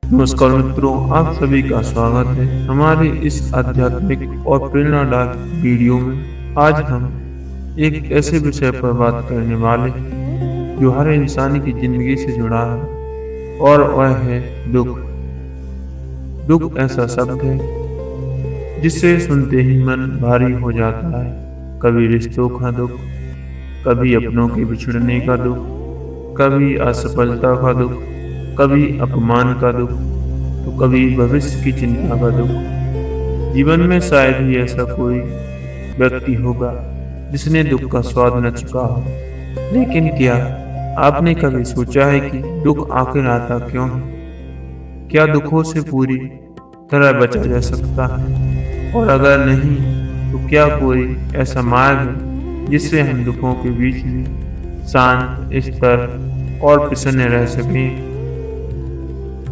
नमस्कार मित्रों, आप सभी का स्वागत है हमारे इस आध्यात्मिक और प्रेरणादायक वीडियो में। आज हम एक ऐसे विषय पर बात करने वाले हैं जो हर इंसान की जिंदगी से जुड़ा है और वह है दुख। दुख ऐसा शब्द है जिसे सुनते ही मन भारी हो जाता है। कभी रिश्तों का दुख, कभी अपनों के बिछड़ने का दुख, कभी असफलता का दुख, कभी अपमान का दुख, तो कभी भविष्य की चिंता का दुख। जीवन में शायद ही ऐसा कोई व्यक्ति होगा जिसने दुख का स्वाद न चखा हो। लेकिन क्या आपने कभी सोचा है कि दुख आखिर आता क्यों है? क्या दुखों से पूरी तरह बचा जा सकता है? और अगर नहीं, तो क्या कोई ऐसा मार्ग है जिससे हम दुखों के बीच भी शांत, स्थिर और प्रसन्न रह सकें?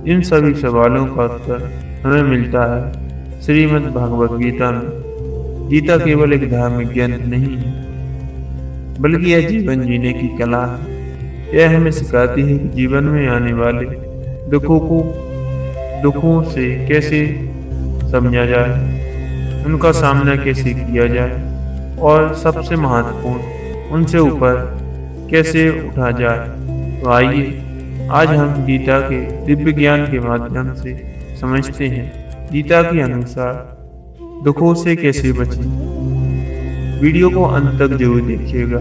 इन सभी सवालों का उत्तर हमें मिलता है श्रीमद् भागवत गीता में। गीता केवल एक धार्मिक ग्रंथ नहीं है, बल्कि यह जीवन जीने की कला है। यह हमें सिखाती है कि जीवन में आने वाले दुखों से कैसे समझा जाए, उनका सामना कैसे किया जाए और सबसे महत्वपूर्ण, उनसे ऊपर कैसे उठा जाए। तो आइए आज हम गीता के दिव्य ज्ञान के माध्यम से समझते हैं गीता के अनुसार दुखों से कैसे बचें। वीडियो को अंत तक जरूर देखिएगा,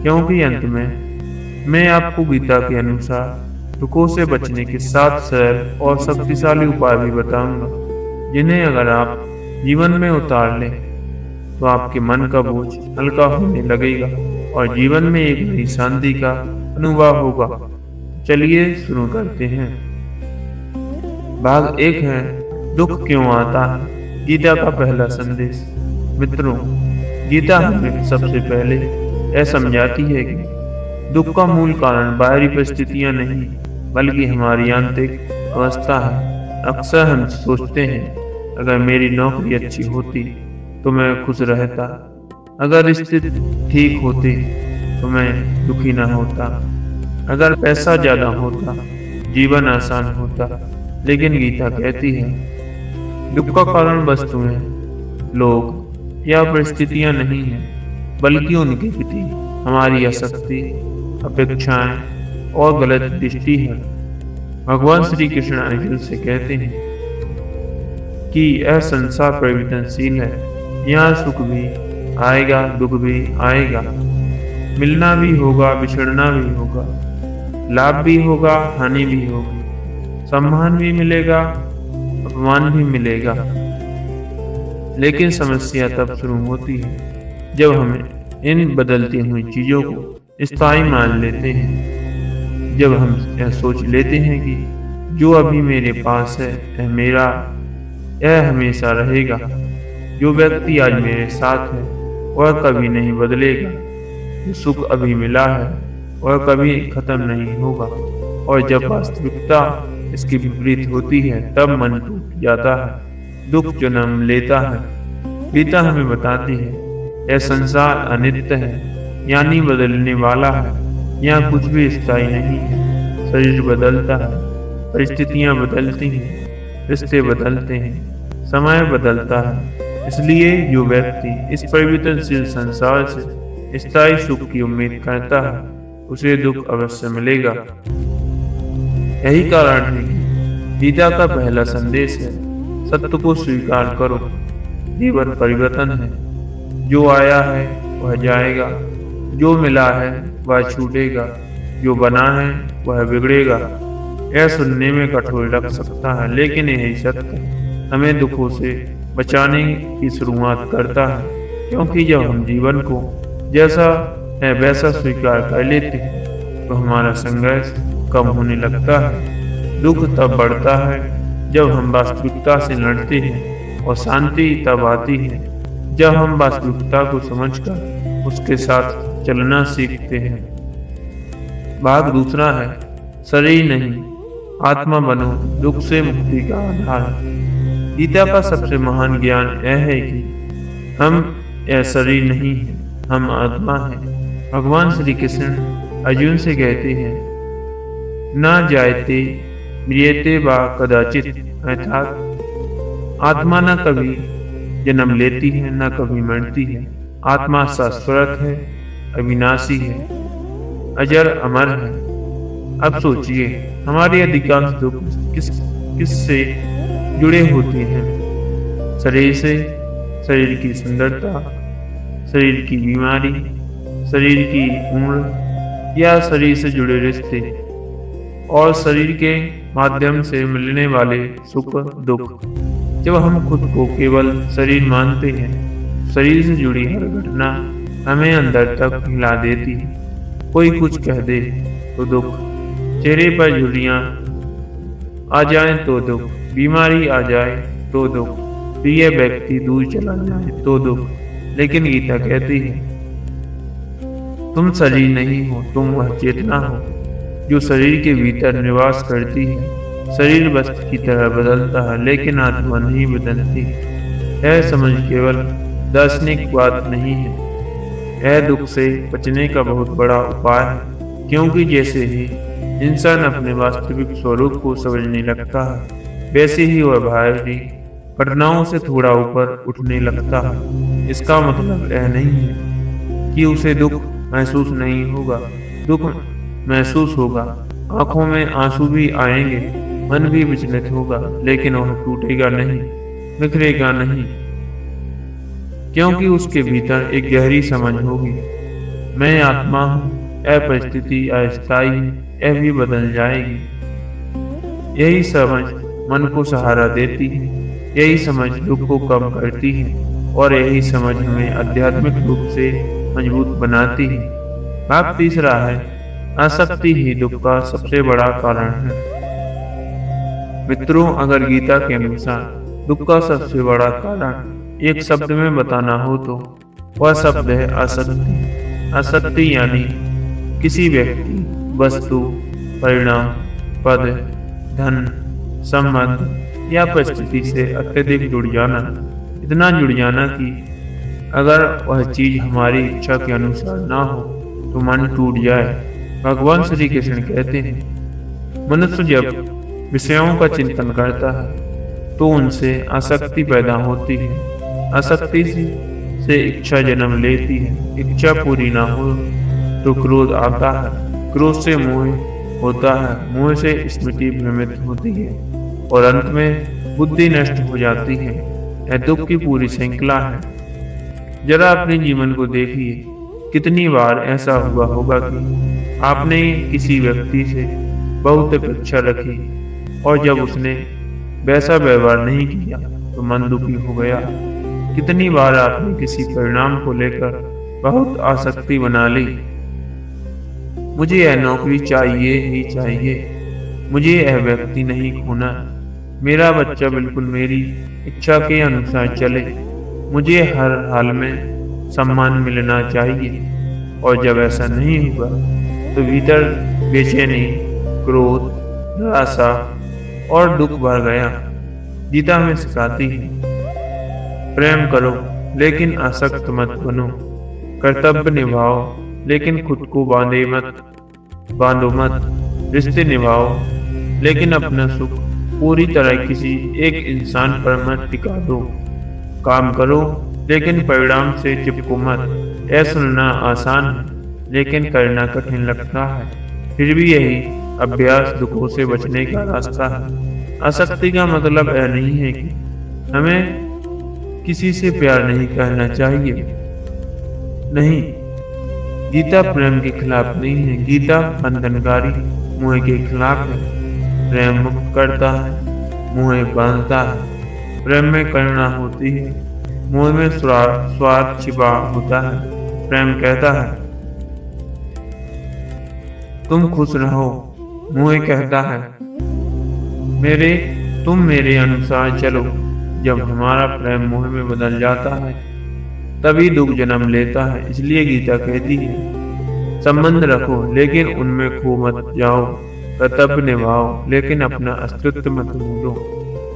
क्योंकि अंत में मैं आपको गीता के अनुसार दुखों से बचने के 7 सरल और शक्तिशाली उपाय भी बताऊंगा, जिन्हें अगर आप जीवन में उतार लें तो आपके मन का बोझ हल्का होने लगेगा और जीवन में एक नई शांति का अनुभव होगा। चलिए शुरू करते हैं। भाग 1 है, दुख क्यों आता है। गीता का पहला संदेश। मित्रों, गीता हमें सबसे पहले यह समझाती है कि दुख का मूल कारण बाहरी परिस्थितियां नहीं, बल्कि हमारी आंतरिक अवस्था है। अक्सर हम सोचते हैं, अगर मेरी नौकरी अच्छी होती तो मैं खुश रहता, अगर स्थिति ठीक होती तो मैं दुखी न होता, अगर पैसा ज्यादा होता जीवन आसान होता। लेकिन गीता कहती है दुख का कारण वस्तुएं, लोग या परिस्थितियां नहीं है, बल्कि उनके प्रति हमारी आसक्ति, अपेक्षाएं और गलत दृष्टि है। भगवान श्री कृष्ण अर्जुन से कहते हैं कि यह संसार परिवर्तनशील है, यहाँ सुख भी आएगा, दुख भी आएगा, मिलना भी होगा, बिछड़ना भी होगा, लाभ भी होगा, हानि भी होगी, सम्मान भी मिलेगा, अपमान भी मिलेगा। लेकिन समस्या तब शुरू होती है जब हमें इन बदलती हुई चीजों को स्थायी मान लेते हैं। जब हम यह सोच लेते हैं कि जो अभी मेरे पास है यह मेरा, यह हमेशा रहेगा, जो व्यक्ति आज मेरे साथ है वह कभी नहीं बदलेगा, जो सुख अभी मिला है वह कभी खत्म नहीं होगा। और जब वास्तविकता इसकी विपरीत होती है तब मन टूट जाता है, दुख जन्म लेता है। गीता हमें बताती है यह संसार अनित्य है, यानी बदलने वाला है। यहाँ कुछ भी स्थायी नहीं है। शरीर बदलता है, परिस्थितियाँ बदलती हैं, रिश्ते बदलते हैं, समय बदलता है। इसलिए जो व्यक्ति इस परिवर्तनशील संसार से स्थायी सुख की उम्मीद करता है उसे दुख अवश्य मिलेगा। यही कारण है कि गीता का पहला संदेश है, सत्य को स्वीकार करो। जीवन परिवर्तन है, जो आया है वह जाएगा, जो मिला है वह छूटेगा, जो बना है वह बिगड़ेगा। यह सुनने में कठोर लग सकता है, लेकिन यही सत्य हमें दुखों से बचाने की शुरुआत करता है। क्योंकि जब हम जीवन को जैसा है वैसा स्वीकार कर लेते हैं तो हमारा संघर्ष कम होने लगता है। दुख तब बढ़ता है जब हम वास्तविकता से लड़ते हैं, और शांति तब आती है जब हम वास्तविकता को समझकर उसके साथ चलना सीखते हैं। भाग 2 है, शरीर नहीं आत्मा बनो, दुख से मुक्ति का आधार। गीता का सबसे महान ज्ञान यह है कि हम यह शरीर नहीं है, हम आत्मा है। भगवान श्री कृष्ण अर्जुन से कहते हैं, ना जायते म्रियते वा कदाचित, अर्थात आत्मा न कभी जन्म लेती है न कभी मरती है। आत्मा शाश्वत है, अविनाशी है, अजर अमर है। अब सोचिए, हमारे अधिकांश दुख किससे जुड़े होते हैं? शरीर से, शरीर की सुंदरता, शरीर की बीमारी, शरीर की उम्र या शरीर से जुड़े रिश्ते और शरीर के माध्यम से मिलने वाले सुख दुख। जब हम खुद को केवल शरीर मानते हैं, शरीर से जुड़ी हर घटना हमें अंदर तक हिला देती है। कोई कुछ कह दे तो दुख, चेहरे पर झुर्रियां आ जाए तो दुख, बीमारी आ जाए तो दुख, प्रिय व्यक्ति दूर चला जाए तो दुख। लेकिन गीता कहती है, तुम शरीर नहीं हो, तुम वह चेतना हो जो शरीर के भीतर निवास करती है। शरीर वस्तु की तरह बदलता है लेकिन आत्मा नहीं बदलती। यह समझ केवल दार्शनिक बात नहीं है, यह दुख से बचने का बहुत बड़ा उपाय है। क्योंकि जैसे ही इंसान अपने वास्तविक स्वरूप को समझने लगता है, वैसे ही वह बाहरी घटनाओं से थोड़ा ऊपर उठने लगता है। इसका मतलब यह नहीं है कि उसे दुख महसूस नहीं होगा, दुख महसूस होगा, आंखों में आंसू भी आएंगे, मन भी विचलित होगा, लेकिन वह टूटेगा नहीं, बिखरेगा नहीं, क्योंकि उसके भीतर एक गहरी समझ होगी, मैं आत्मा हूँ, यह परिस्थिति अस्थायी है, यह भी बदल जाएगी। यही समझ मन को सहारा देती है, यही समझ दुख को कम करती है और यही समझ हमें आध्यात्मिक रूप से मजबूत बनाती है। भाग तीसरा है, आसक्ति ही दुख का सबसे बड़ा कारण है। मित्रों, अगर गीता के अनुसार दुख का सबसे बड़ा कारण एक शब्द में बताना हो तो वह शब्द है आसक्ति। आसक्ति यानी किसी व्यक्ति, वस्तु, परिणाम, पद, धन, संबंध या परिस्थिति से अत्यधिक जुड़ जाना, इतना जुड़ जाना कि अगर वह चीज हमारी इच्छा के अनुसार ना हो तो मन टूट जाए। भगवान श्री कृष्ण कहते हैं, मनुष्य जब विषयों का चिंतन करता है तो उनसे आसक्ति पैदा होती है। आसक्ति से इच्छा जन्म लेती है, इच्छा पूरी ना हो तो क्रोध आता है, क्रोध से मोह होता है, मोह से स्मृति भ्रमित होती है और अंत में बुद्धि नष्ट हो जाती है। यह दुख की पूरी श्रृंखला है। जरा अपने जीवन को देखिए, कितनी बार ऐसा हुआ होगा कि आपने किसी व्यक्ति से बहुत अपेक्षा रखी और जब उसने वैसा व्यवहार नहीं किया तो मन दुखी हो गया। कितनी बार आपने किसी परिणाम को लेकर बहुत आसक्ति बना ली, मुझे यह नौकरी चाहिए ही चाहिए, मुझे यह व्यक्ति नहीं खोना, मेरा बच्चा बिल्कुल मेरी इच्छा के अनुसार चले, मुझे हर हाल में सम्मान मिलना चाहिए। और जब ऐसा नहीं हुआ तो भीतर बेचैनी, क्रोध, निराशा और दुख भर गया। गीता हमें सिखाती है, प्रेम करो लेकिन आसक्त मत बनो, कर्तव्य निभाओ लेकिन खुद को बांधो मत, रिश्ते निभाओ लेकिन अपना सुख पूरी तरह किसी एक इंसान पर मत टिका दो, काम करो लेकिन परिणाम से चिपको मत। यह सुनना आसान है लेकिन करना कठिन लगता है, फिर भी यही अभ्यास दुखों से बचने का रास्ता है। आसक्ति का मतलब यह नहीं है कि हमें किसी से प्यार नहीं करना चाहिए, नहीं, गीता प्रेम के खिलाफ नहीं है, गीता बंधनकारी मोह के खिलाफ है। प्रेम मुक्त करता है, मोह बांधता है। प्रेम में करुणा होती है, मोह में स्वार्थ छिपा होता है। प्रेम कहता है तुम खुश रहो, मोह कहता है तुम मेरे अनुसार चलो। जब हमारा प्रेम मोह में बदल जाता है तभी दुख जन्म लेता है। इसलिए गीता कहती है संबंध रखो लेकिन उनमें खो मत जाओ, कर्तव्य निभाओ लेकिन अपना अस्तित्व मत भूलो,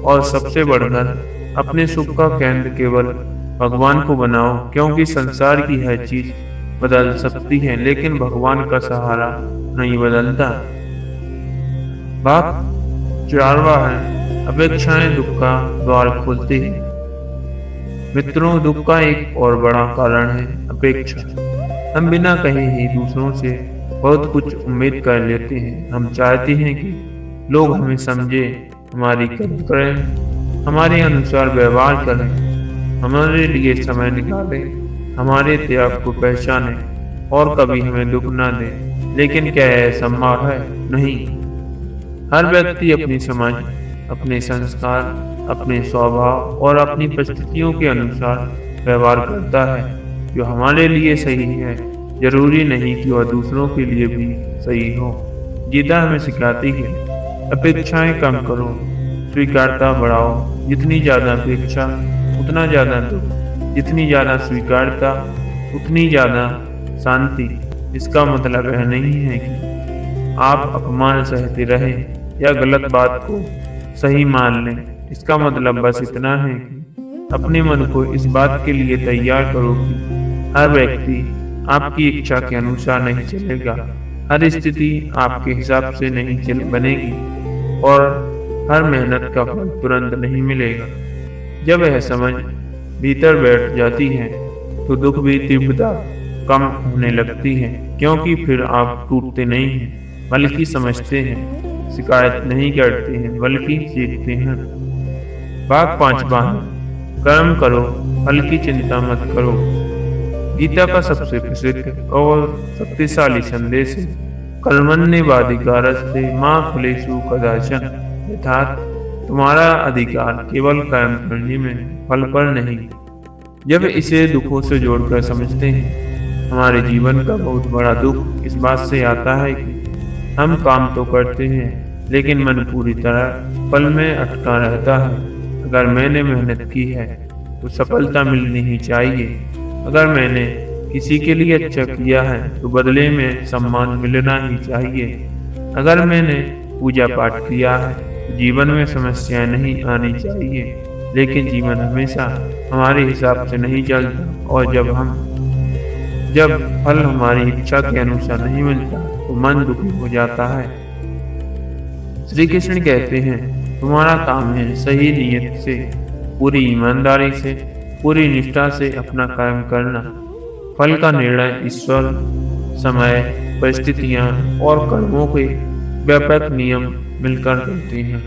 और सबसे बढ़कर अपने सुख का केंद्र केवल भगवान को बनाओ, क्योंकि संसार की हर चीज बदल सकती है लेकिन भगवान का सहारा नहीं बदलता। भाग उजारवा है। अपेक्षाएं दुख का द्वार खोलती है। मित्रों, दुख का एक और बड़ा कारण है अपेक्षा। हम बिना कहे ही दूसरों से बहुत कुछ उम्मीद कर लेते हैं। हम चाहते हैं कि लोग हमें समझे, हमारी कदर करें, हमारे अनुसार व्यवहार करें, हमारे लिए समय निकालें, हमारे त्याग को पहचानें और कभी हमें दुख ना दें। लेकिन क्या यह संभव है? नहीं। हर व्यक्ति अपनी समझ, अपने संस्कार, अपने स्वभाव और अपनी परिस्थितियों के अनुसार व्यवहार करता है। जो हमारे लिए सही है जरूरी नहीं कि वह दूसरों के लिए भी सही हो। गीता हमें सिखाती है, अपेक्षाएं कम करो, स्वीकारता बढ़ाओ। जितनी ज्यादा अपेक्षा उतना ज्यादा दुख, जितनी ज्यादा स्वीकारता उतनी ज्यादा शांति। इसका मतलब यह नहीं है कि आप अपमान सहते रहें या गलत बात को सही मान लें। इसका मतलब बस इतना है कि अपने मन को इस बात के लिए तैयार करो कि हर व्यक्ति आपकी इच्छा के अनुसार नहीं चलेगा, हर स्थिति आपके हिसाब से नहीं चल बनेगी और हर मेहनत का फल तुरंत नहीं मिलेगा। जब यह समझ भीतर बैठ जाती है तो दुख भी तीव्रता कम होने लगती है, क्योंकि फिर आप टूटते नहीं हैं बल्कि समझते हैं, शिकायत नहीं करते हैं बल्कि सीखते हैं। भाग 5वां, कर्म करो, फल की चिंता मत करो। गीता का सबसे प्रसिद्ध और शक्तिशाली संदेश है, कर्मण्येवाधिकारस्ते मा फलेषु कदाचन। अर्थात तुम्हारा अधिकार केवल कर्म करने में, फल पर नहीं। जब इसे दुखों से जोड़कर समझते हैं, हमारे जीवन का बहुत बड़ा दुख इस बात से आता है कि हम काम तो करते हैं लेकिन मन पूरी तरह फल में अटका रहता है। अगर मैंने मेहनत की है तो सफलता मिलनी ही चाहिए। अगर मैंने किसी के लिए अच्छा किया है तो बदले में सम्मान मिलना ही चाहिए। अगर मैंने पूजा पाठ किया है तो जीवन में समस्याएं नहीं आनी चाहिए। लेकिन जीवन हमेशा हमारे हिसाब से नहीं चलता और जब फल हमारी इच्छा के अनुसार नहीं मिलता तो मन दुखी हो जाता है। श्री कृष्ण कहते हैं, तुम्हारा काम है सही नीयत से, पूरी ईमानदारी से, पूरी निष्ठा से अपना कर्म करना। फल का निर्णय ईश्वर, समय, परिस्थितियां और कर्मों के व्यापक नियम मिलकर करते हैं।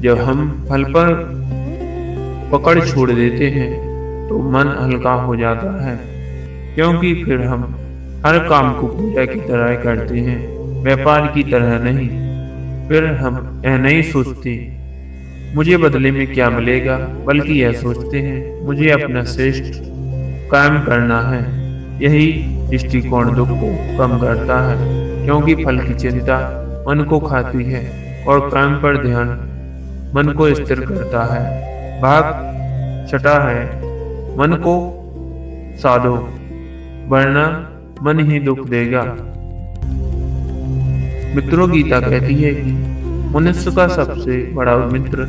जब हम फल पर पकड़ छोड़ देते हैं तो मन हल्का हो जाता है, क्योंकि फिर हम हर काम को पूजा की तरह करते हैं, व्यापार की तरह नहीं। फिर हम यह नहीं सोचते मुझे बदले में क्या मिलेगा, बल्कि यह सोचते हैं मुझे अपना श्रेष्ठ काम करना है। यही दृष्टिकोण दुख को कम करता है, क्योंकि फल की चिंता मन को खाती है और कर्म पर ध्यान मन को स्थिर करता है। भाग 6 है, मन को साधो वरना मन ही दुख देगा। मित्रों, गीता कहती है कि मनुष्य का सबसे बड़ा मित्र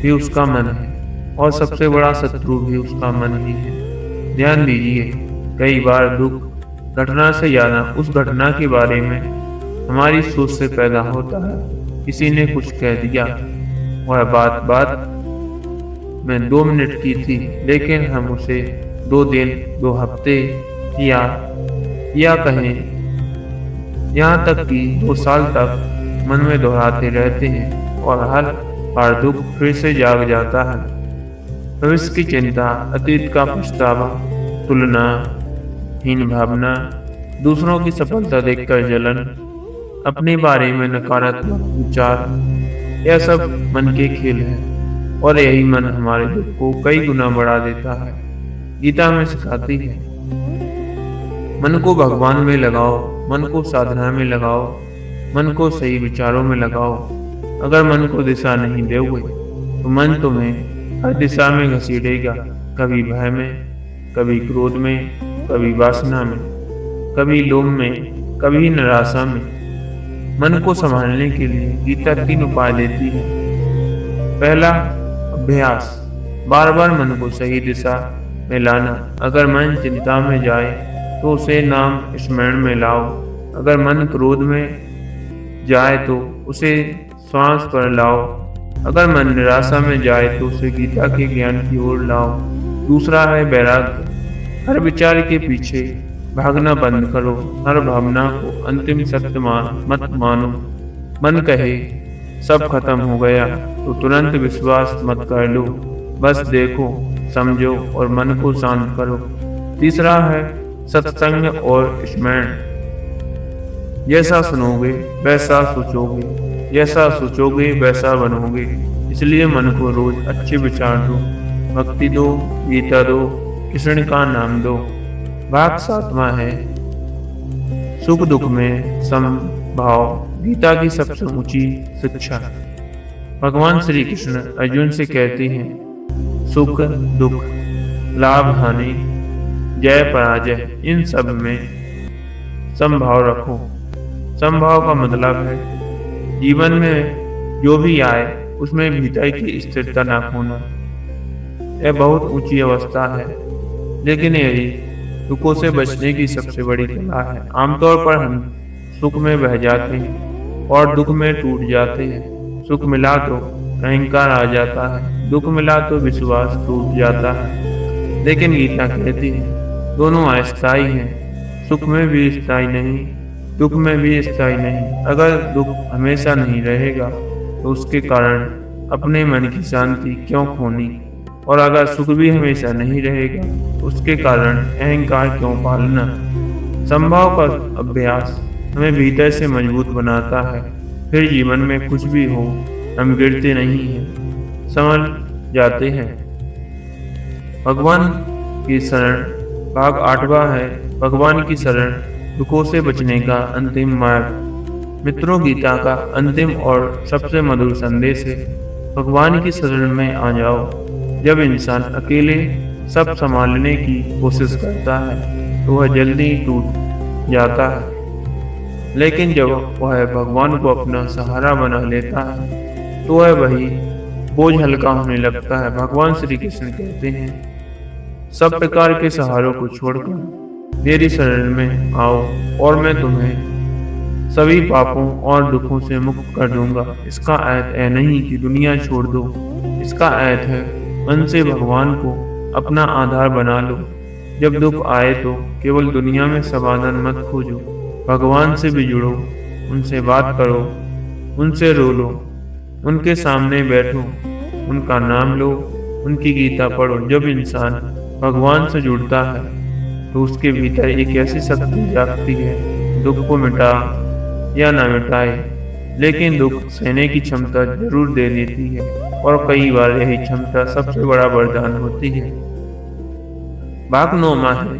भी उसका मन है और सबसे बड़ा शत्रु भी उसका मन ही है। ध्यान दीजिए, कई बार दुख घटना से ज्यादा उस घटना के बारे में हमारी सोच से पैदा होता है। किसी ने कुछ कह दिया, वह बात में 2 मिनट की थी, लेकिन हम उसे 2 दिन, 2 हफ्ते या कहें यहाँ तक कि 2 साल तक मन में दोहराते रहते हैं और हर बार दुख फिर से जाग जाता है। भविष्य की चिंता, अतीत का पछतावा, तुलना, हीन भावना, दूसरों की सफलता देखकर जलन, अपने बारे में नकारात्मक विचार, यह सब मन के खेल है और यही मन हमारे दुख को कई गुना बढ़ा देता है। गीता में सिखाती है, मन को भगवान में लगाओ, मन को साधना में लगाओ, मन को सही विचारों में लगाओ। अगर मन को दिशा नहीं दोगे तो मन तुम्हें हर दिशा में घसीटेगा, कभी भय में, कभी क्रोध में, कभी वासना में, कभी लोभ में, कभी निराशा में। मन को संभालने के लिए गीता 3 उपाय देती है। पहला, अभ्यास, बार बार मन को सही दिशा में लाना। अगर मन चिंता में जाए तो उसे नाम स्मरण में लाओ। अगर मन क्रोध में जाए तो उसे श्वास पर लाओ। अगर मन निराशा में जाए तो उसे गीता के ज्ञान की ओर लाओ। दूसरा है वैराग्य। हर विचार के पीछे भागना बंद करो। हर भावना को अंतिम सत्य मत मानो। मन कहे सब खत्म हो गया तो तुरंत विश्वास मत कर लो। बस देखो, समझो और मन को शांत करो। तीसरा है सत्संग और स्मरण। जैसा सुनोगे वैसा सोचोगे, जैसा सोचोगे वैसा बनोगे। इसलिए मन को रोज अच्छे विचार दो, भक्ति दो, गीता दो, कृष्ण का नाम दो। भाग 7वां है सुख दुख में समभाव। गीता की सबसे ऊंची शिक्षा। भगवान श्री कृष्ण अर्जुन से कहते हैं, सुख दुख, लाभ हानि, जय पराजय, इन सब में समभाव रखो। समभाव का मतलब है जीवन में जो भी आए उसमें भीतर की स्थिरता न खोना। यह बहुत ऊंची अवस्था है, लेकिन यही दुखों से बचने की सबसे बड़ी कला है। आमतौर पर हम सुख में बह जाते हैं और दुख में टूट जाते हैं। सुख मिला तो अहंकार आ जाता है, दुख मिला तो विश्वास टूट जाता है। लेकिन गीता कहती है दोनों अस्थायी हैं। सुख में भी स्थायी नहीं, दुख में भी स्थायी नहीं। अगर दुख हमेशा नहीं रहेगा तो उसके कारण अपने मन की शांति क्यों खोनी, और अगर सुख भी हमेशा नहीं रहेगा तो उसके कारण अहंकार क्यों पालना। संभाव का अभ्यास हमें भीतर से मजबूत बनाता है। फिर जीवन में कुछ भी हो हम गिरते नहीं हैं, समझ जाते हैं। भगवान की शरण। भाग 8वां है भगवान की शरण, दुखों से बचने का अंतिम मार्ग। मित्रों, गीता का अंतिम और सबसे मधुर संदेश है, भगवान की शरण में आ जाओ। जब इंसान अकेले सब संभालने की कोशिश करता है तो वह जल्दी टूट जाता है, लेकिन जब वह भगवान को अपना सहारा बना लेता है तो वही बोझ हल्का होने लगता है। भगवान श्री कृष्ण कहते हैं, सब प्रकार के सहारों को छोड़कर मेरी शरण में आओ और मैं तुम्हें सभी पापों और दुखों से मुक्त कर दूंगा। इसका अर्थ है नहीं कि दुनिया छोड़ दो, इसका अर्थ है मन से भगवान को अपना आधार बना लो। जब दुख आए तो केवल दुनिया में समाधान मत खोजो, भगवान से भी जुड़ो, उनसे बात करो, उनसे रो लो, उनके सामने बैठो, उनका नाम लो, उनकी गीता पढ़ो। जब इंसान भगवान से जुड़ता है तो उसके भीतर एक ऐसी शक्ति जागती है, दुख को मिटा या ना मिटाए, लेकिन दुख सहने की क्षमता जरूर दे देती है, और कई बार यही क्षमता सबसे बड़ा वरदान होती है। भाग 9वां है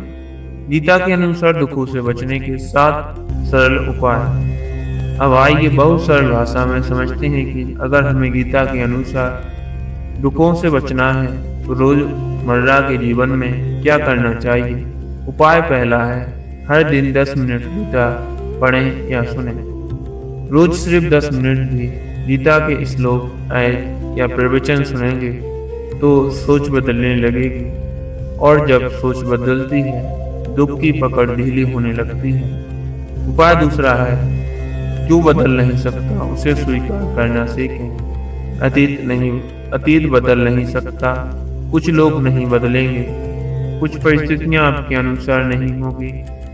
गीता के अनुसार दुखों से बचने के 7 सरल उपाय। अब आइए बहुत सरल भाषा में समझते हैं कि अगर हमें गीता के अनुसार दुखों से बचना है तो रोजमर्रा के जीवन में क्या करना चाहिए। उपाय पहला है हर दिन 10 मिनट गीता पढ़ें या सुनें। रोज सिर्फ 10 मिनट भी गीता के श्लोक आयत या प्रवचन सुनेंगे तो सोच बदलने लगेगी, और जब सोच बदलती है दुख की पकड़ ढीली होने लगती है। उपाय दूसरा है जो बदल नहीं सकता उसे स्वीकार करना सीखें। अतीत बदल नहीं सकता, कुछ लोग नहीं बदलेंगे, कुछ परिस्थितियां आपके अनुसार नहीं होगी,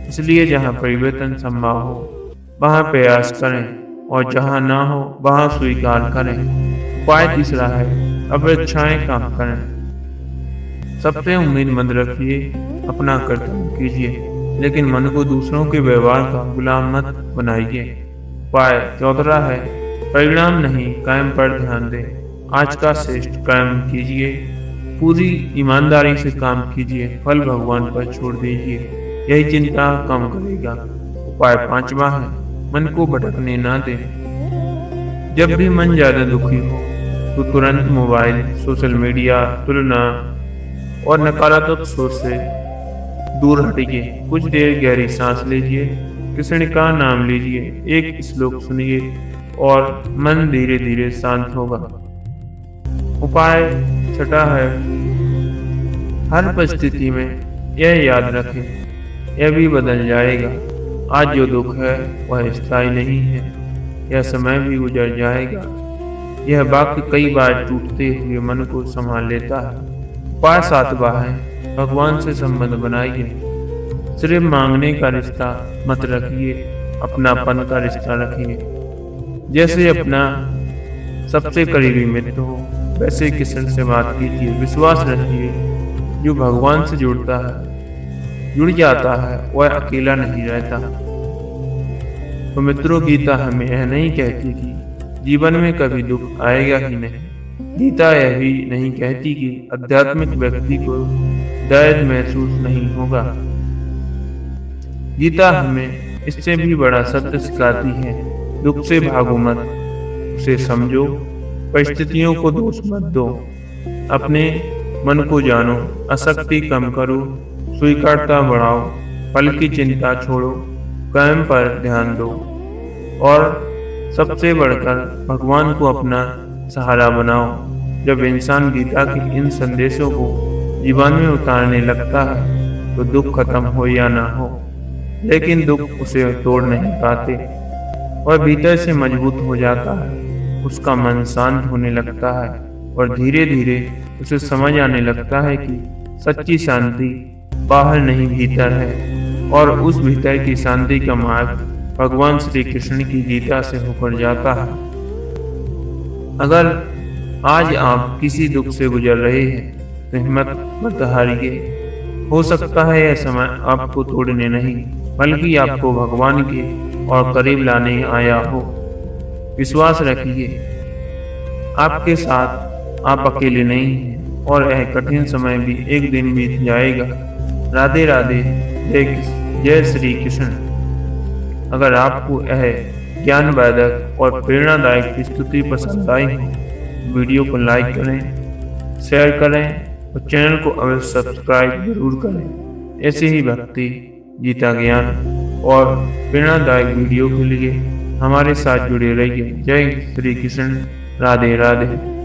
इसलिए जहां परिवर्तन संभव हो वहां प्रयास करें, और जहां ना हो वहां स्वीकार करें। उपाय तीसरा है अपेक्षाएं कम करें। सबसे उम्मीद रखिए, अपना कर्तव्य कीजिए, लेकिन मन को दूसरों के व्यवहार का गुलाम मत बनाइए। उपाय चौथा है परिणाम नहीं कायम पर ध्यान दें। आज का श्रेष्ठ कर्म कीजिए, पूरी ईमानदारी से काम कीजिए, फल भगवान पर छोड़ दीजिए, यही चिंता कम करेगा। उपाय 5वां है मन को भटकने ना दें। जब भी मन ज्यादा दुखी हो तो तुरंत मोबाइल, सोशल मीडिया, तुलना और नकारात्मक सोच से दूर हटिए। कुछ देर गहरी सांस लीजिए, कृष्ण का नाम लीजिए, एक श्लोक सुनिए और मन धीरे धीरे शांत होगा। उपाय 6 है हर परिस्थिति में यह याद रखें, यह भी बदल जाएगा। आज जो दुख है वह स्थायी नहीं है, यह समय भी गुजर जाएगा। यह वाक्य कई बार टूटते हुए मन को संभाल लेता है। उपाय 7वां है, भगवान से संबंध बनाइए। सिर्फ मांगने का रिश्ता मत रखिए, अपनापन का रिश्ता रखिए। जैसे अपना सबसे करीबी मित्र हो वैसे किसी से बात कीजिए। विश्वास रखिए, जो भगवान से जुड़ जाता है वह अकेला नहीं रहता। तो मित्रों, गीता हमें यह नहीं कहती कि जीवन में कभी दुख आएगा ही नहीं। गीता यह भी नहीं कहती कि आध्यात्मिक व्यक्ति को दर्द महसूस नहीं होगा। गीता हमें इससे भी बड़ा सत्य सिखाती है, दुख से भागो मत, उसे समझो, परिस्थितियों को दोष मत दो, अपने मन को जानो, आसक्ति कम करो, स्वीकारता बढ़ाओ, फल की चिंता छोड़ो, कर्म पर ध्यान दो और सबसे बढ़कर भगवान को अपना सहारा बनाओ। जब इंसान गीता के इन संदेशों को जीवन में उतारने लगता है तो दुख खत्म हो या ना हो, लेकिन दुख उसे तोड़ नहीं पाते और भीतर से मजबूत हो जाता है। उसका मन शांत होने लगता है और धीरे धीरे उसे समझ आने लगता है कि सच्ची शांति बाहर नहीं भीतर है और उस भीतर की शांति का मार्ग भगवान श्री कृष्ण की गीता से होकर जाता है। अगर आज आप किसी दुख से गुजर रहे हैं तो हिम्मत मत हारिए। हो सकता है यह समय आपको तोड़ने नहीं बल्कि आपको भगवान के और करीब लाने आया हो। विश्वास रखिए, आपके साथ आप अकेले नहीं हैं और यह कठिन समय भी एक दिन बीत जाएगा। राधे राधे, जय श्री कृष्ण। अगर आपको यह ज्ञानवर्धक और प्रेरणादायक स्तुति पसंद आई हो, वीडियो को लाइक करें, शेयर करें और चैनल को अवश्य सब्सक्राइब जरूर करें। ऐसे ही भक्ति, गीता ज्ञान और प्रेरणादायक वीडियो के लिए हमारे साथ जुड़े रहिए। जय श्री कृष्ण। राधे राधे।